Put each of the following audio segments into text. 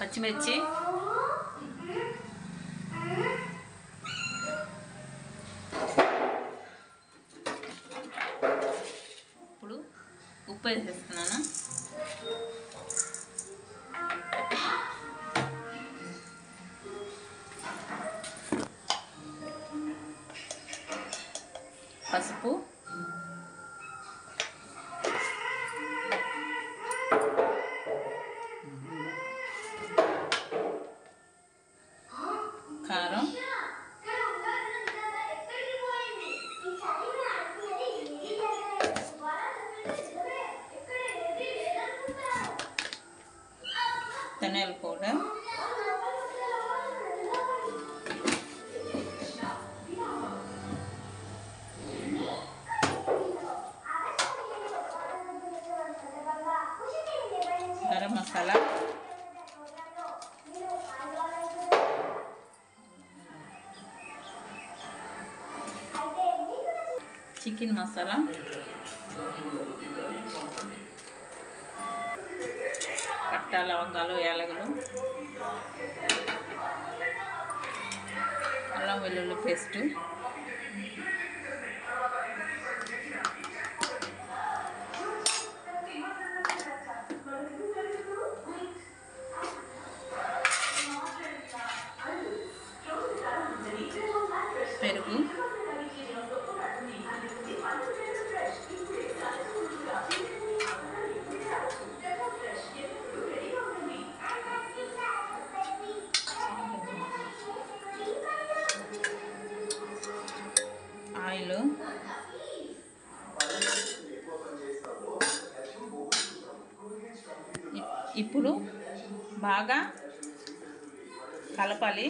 పచ్చిమిర్చి, ఇప్పుడు ఉప్పు వేసేస్తున్నాను. పసుపు, కారం, ధనియాల పౌడర్, గరం మసాలా, చికెన్ మసాలా, పట్ట, లవంగాలు, యాలకులు, అల్లం వెల్లుల్లి పేస్టు, పెరుగు, ఆయిల్, ఇప్పుడు బాగా కలపాలి.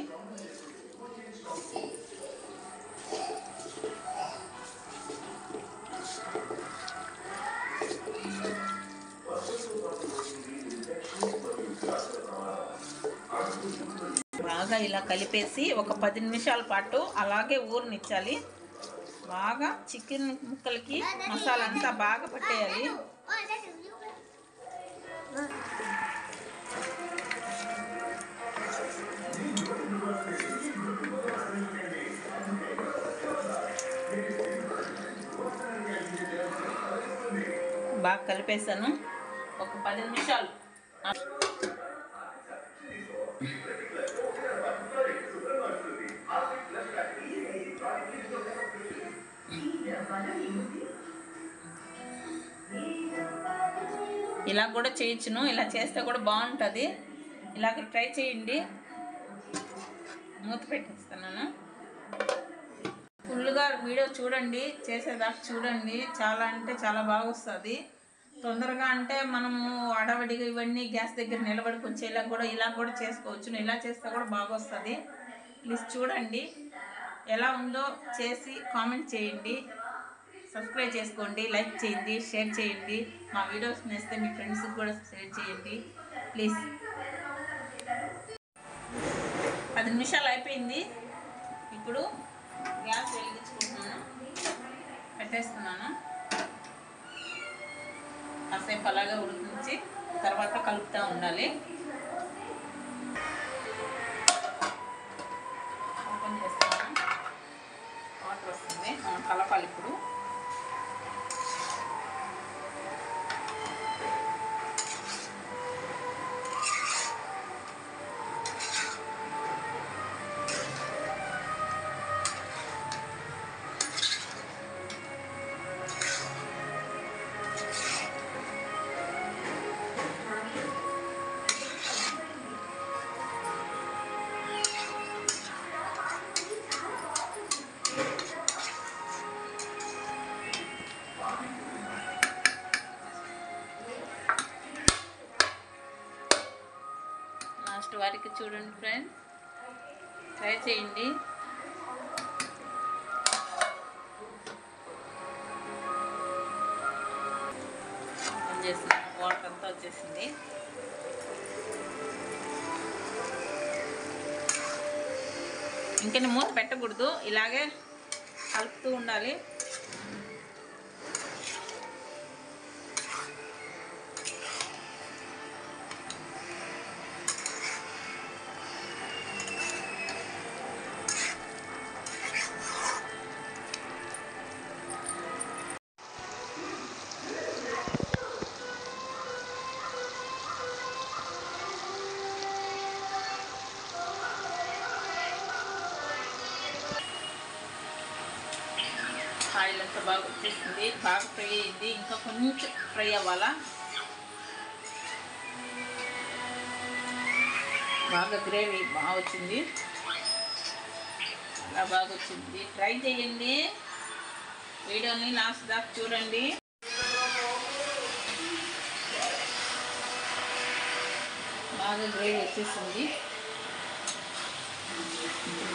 బాగా ఇలా కలిపేసి ఒక 10 నిమిషాల పాటు అలాగే ఊరనిచ్చాలి. బాగా చికెన్ ముక్కలకి మసాలా అంతా బాగా పట్టేయాలి. బాగా కలిపేసాను. ఒక 10 నిమిషాలు ఇలా కూడా చేయొచ్చును. ఇలా చేస్తే కూడా బాగుంటుంది. ఇలాగ ట్రై చేయండి. మూత పెట్టేస్తున్నాను. ఫుల్గా వీడియో చూడండి, చేసేదాకా చూడండి. చాలా అంటే చాలా బాగా వస్తుంది. తొందరగా అంటే మనము అడవడిగా ఇవన్నీ గ్యాస్ దగ్గర నిలబడుకొని ఇలా కూడా చేసుకోవచ్చు. ఇలా చేస్తే కూడా బాగా వస్తుంది. ప్లీజ్ చూడండి. ఎలా ఉందో చేసి కామెంట్ చేయండి. సబ్స్క్రైబ్ చేసుకోండి, లైక్ చేయండి, షేర్ చేయండి. మా వీడియోస్ నచ్చితే మీ ఫ్రెండ్స్కి కూడా షేర్ చేయండి ప్లీజ్. 10 నిమిషాలు అయిపోయింది. ఇప్పుడు గ్యాస్ వెలిగించుకుంటున్నాను, పెట్టేస్తున్నాను. కాసేపు అలాగే ఉడికించి తర్వాత కలుపుతూ ఉండాలి. ఓపెన్ చేస్తాను. వాటర్ వస్తుంది, మనం కలపాలి. ఇప్పుడు లాస్ట్ వారికి చూడండి ఫ్రెండ్స్, ట్రై చేయండి. వాటర్ అంతా వచ్చేసింది. ఇంకని మూత పెట్టకూడదు, ఇలాగే కలుపుతూ ఉండాలి. ఆయిల్ అంతా బాగా వచ్చేసింది, బాగా ఫ్రై అయింది. ఇంకా కొంచెం ఫ్రై అవ్వాలా, బాగా గ్రేవీ బాగా వచ్చింది, చాలా బాగా వచ్చింది. ట్రై చేయండి, వీడియోని లాస్ట్ దాకా చూడండి. బాగా గ్రేవీ వచ్చేసింది.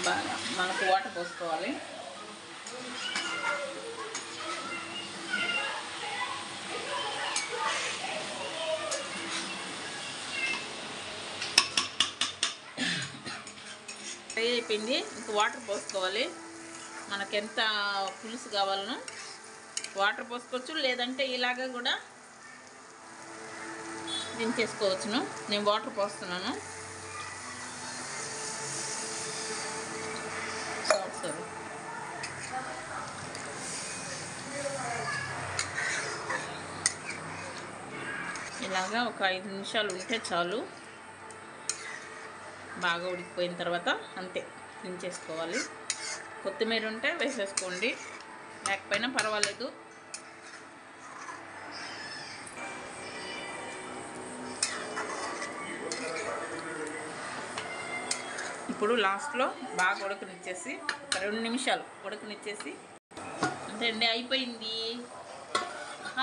బాగా మనకు వాటర్ పోసుకోవాలి. ఫ్రై అయిపోయింది, ఇంకా వాటర్ పోసుకోవాలి. మనకు ఎంత పులుసు కావాలనో వాటర్ పోసుకోవచ్చు, లేదంటే ఇలాగ కూడా దించేసుకోవచ్చును. నేను వాటర్ పోస్తున్నాను. సరే, ఇలాగా ఒక 5 నిమిషాలు ఉంటే చాలు. బాగా ఉడికిపోయిన తర్వాత అంతే, దించేసుకోవాలి. కొత్తిమీర ఉంటే వేసేసుకోండి, లేకపోయినా పర్వాలేదు. ఇప్పుడు లాస్ట్లో బాగా ఉడకనిచ్చేసి ఒక 2 నిమిషాలు ఉడకనిచ్చేసి అంతే అండి, అయిపోయింది.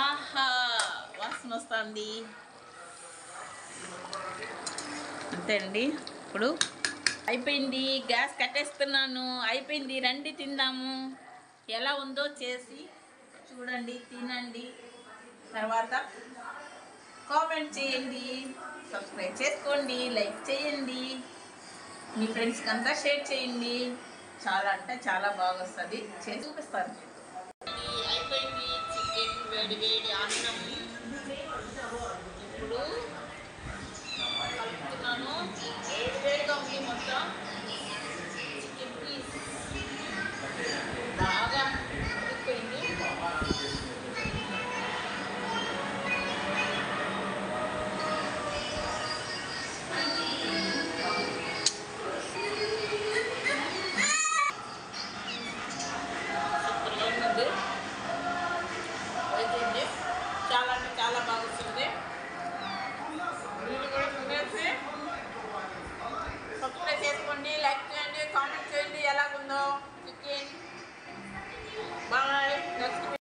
ఆహా, వాసన వస్తుంది. అంతే అండి, ఇప్పుడు అయిపోయింది. గ్యాస్ కట్టేస్తున్నాను. అయిపోయింది, రండి తిందాము. ఎలా ఉందో చేసి చూడండి, తినండి, తర్వాత కామెంట్ చేయండి, సబ్స్క్రైబ్ చేసుకోండి, లైక్ చేయండి, మీ ఫ్రెండ్స్కి అంతా షేర్ చేయండి. చాలా అంటే చాలా బాగా వస్తుంది, చేసి చూపిస్తాను. అయిపోయింది చికెన్, వేడి వేడి అన్నం.